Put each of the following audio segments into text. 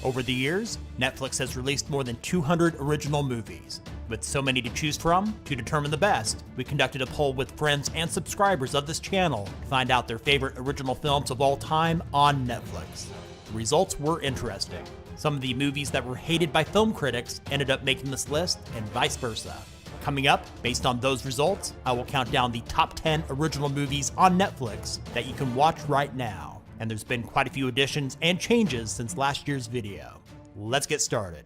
Over the years, Netflix has released more than 200 original movies. With so many to choose from, to determine the best, we conducted a poll with friends and subscribers of this channel to find out their favorite original films of all time on Netflix. The results were interesting. Some of the movies that were hated by film critics ended up making this list, and vice versa. Coming up, based on those results, I will count down the top 10 original movies on Netflix that you can watch right now. And there's been quite a few additions and changes since last year's video. Let's get started.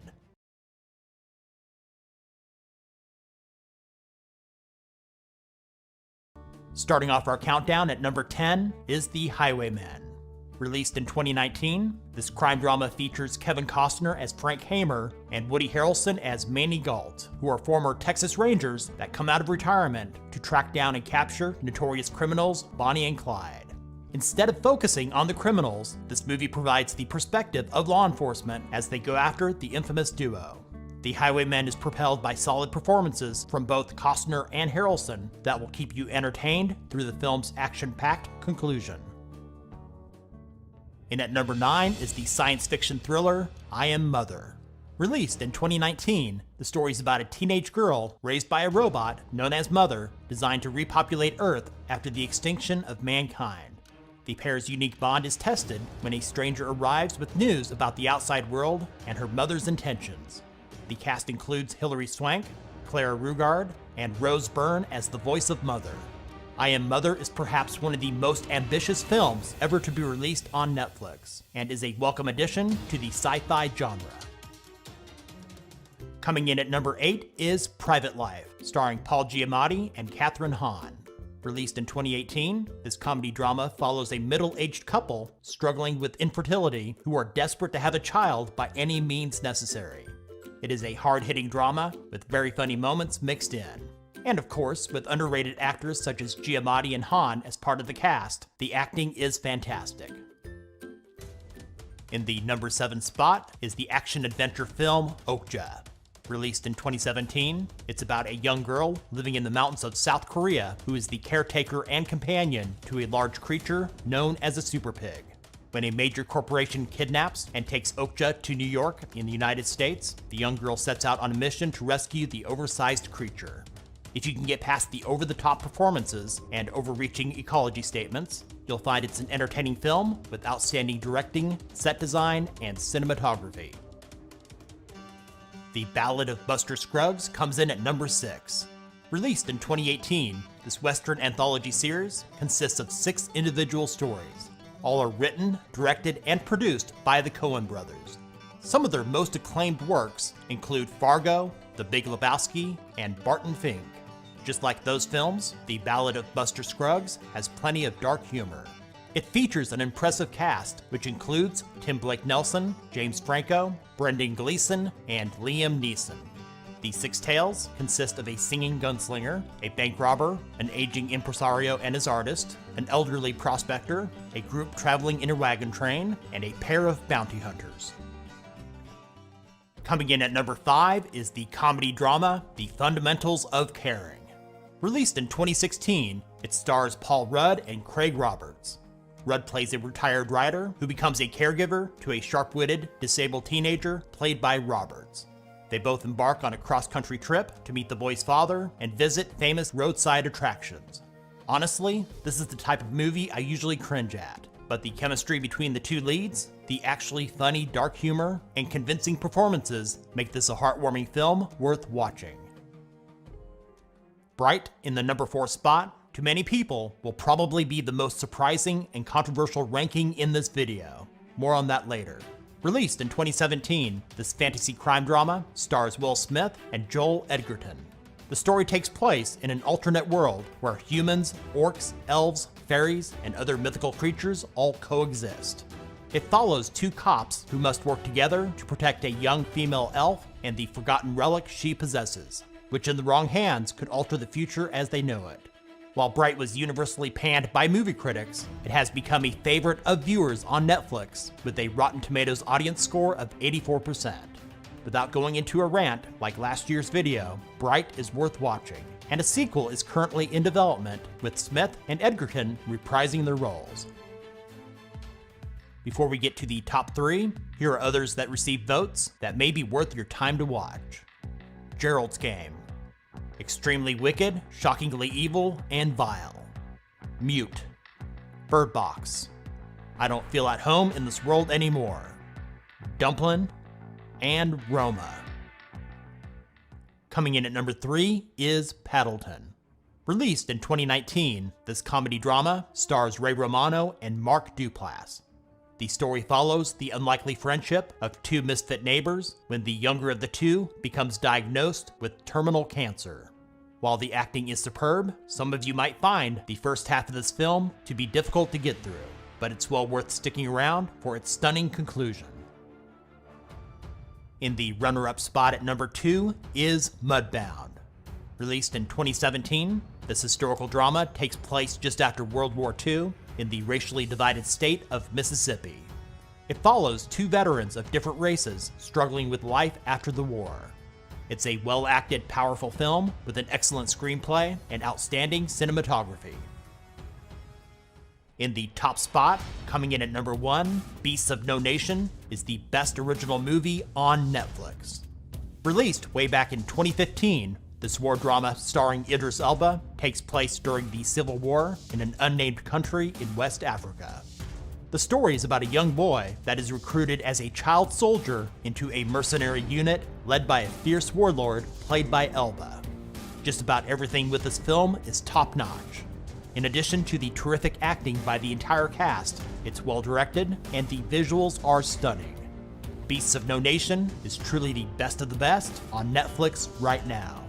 Starting off our countdown at number 10 is The Highwaymen. Released in 2019, this crime drama features Kevin Costner as Frank Hamer and Woody Harrelson as Manny Galt, who are former Texas Rangers that come out of retirement to track down and capture notorious criminals Bonnie and Clyde. Instead of focusing on the criminals, this movie provides the perspective of law enforcement as they go after the infamous duo. The Highwaymen is propelled by solid performances from both Costner and Harrelson that will keep you entertained through the film's action-packed conclusion. And at number 9 is the science fiction thriller, I Am Mother. Released in 2019, the story is about a teenage girl raised by a robot known as Mother, designed to repopulate Earth after the extinction of mankind. The pair's unique bond is tested when a stranger arrives with news about the outside world and her mother's intentions. The cast includes Hilary Swank, Clara Rugaard, and Rose Byrne as the voice of Mother. I Am Mother is perhaps one of the most ambitious films ever to be released on Netflix, and is a welcome addition to the sci-fi genre. Coming in at number 8 is Private Life, starring Paul Giamatti and Kathryn Hahn. Released in 2018, this comedy drama follows a middle-aged couple struggling with infertility who are desperate to have a child by any means necessary. It is a hard-hitting drama with very funny moments mixed in. And of course, with underrated actors such as Giamatti and Hahn as part of the cast, the acting is fantastic. In the number 7 spot is the action-adventure film Okja. Released in 2017, it's about a young girl living in the mountains of South Korea who is the caretaker and companion to a large creature known as a super pig. When a major corporation kidnaps and takes Okja to New York in the United States, the young girl sets out on a mission to rescue the oversized creature. If you can get past the over-the-top performances and overreaching ecology statements, you'll find it's an entertaining film with outstanding directing, set design, and cinematography. The Ballad of Buster Scruggs comes in at number 6. Released in 2018, this Western anthology series consists of 6 individual stories. All are written, directed, and produced by the Coen brothers. Some of their most acclaimed works include Fargo, The Big Lebowski, and Barton Fink. Just like those films, The Ballad of Buster Scruggs has plenty of dark humor. It features an impressive cast, which includes Tim Blake Nelson, James Franco, Brendan Gleeson, and Liam Neeson. The 6 tales consist of a singing gunslinger, a bank robber, an aging impresario and his artist, an elderly prospector, a group traveling in a wagon train, and a pair of bounty hunters. Coming in at number 5 is the comedy drama The Fundamentals of Caring. Released in 2016, it stars Paul Rudd and Craig Roberts. Rudd plays a retired writer who becomes a caregiver to a sharp-witted, disabled teenager played by Roberts. They both embark on a cross-country trip to meet the boy's father and visit famous roadside attractions. Honestly, this is the type of movie I usually cringe at, but the chemistry between the 2 leads, the actually funny dark humor, and convincing performances make this a heartwarming film worth watching. Bright, in the number 4 spot, to many people, will probably be the most surprising and controversial ranking in this video. More on that later. Released in 2017, this fantasy crime drama stars Will Smith and Joel Edgerton. The story takes place in an alternate world where humans, orcs, elves, fairies, and other mythical creatures all coexist. It follows 2 cops who must work together to protect a young female elf and the forgotten relic she possesses, which in the wrong hands could alter the future as they know it. While Bright was universally panned by movie critics, it has become a favorite of viewers on Netflix with a Rotten Tomatoes audience score of 84%. Without going into a rant like last year's video, Bright is worth watching, and a sequel is currently in development with Smith and Edgerton reprising their roles. Before we get to the top 3, here are others that received votes that may be worth your time to watch. Gerald's Game. Extremely wicked, shockingly evil, and vile. Mute. Bird Box. I don't feel at home in this world anymore. Dumplin', and Roma. Coming in at number 3 is Paddleton. Released in 2019, this comedy drama stars Ray Romano and Mark Duplass. The story follows the unlikely friendship of two misfit neighbors when the younger of the two becomes diagnosed with terminal cancer. While the acting is superb, some of you might find the first half of this film to be difficult to get through, but it's well worth sticking around for its stunning conclusion. In the runner-up spot at number 2 is Mudbound. Released in 2017, this historical drama takes place just after World War II in the racially divided state of Mississippi. It follows two veterans of different races struggling with life after the war. It's a well-acted, powerful film with an excellent screenplay and outstanding cinematography. In the top spot, coming in at number 1, Beasts of No Nation is the best original movie on Netflix. Released way back in 2015, this war drama starring Idris Elba takes place during the Civil War in an unnamed country in West Africa. The story is about a young boy that is recruited as a child soldier into a mercenary unit led by a fierce warlord played by Elba. Just about everything with this film is top-notch. In addition to the terrific acting by the entire cast, it's well directed and the visuals are stunning. Beasts of No Nation is truly the best of the best on Netflix right now.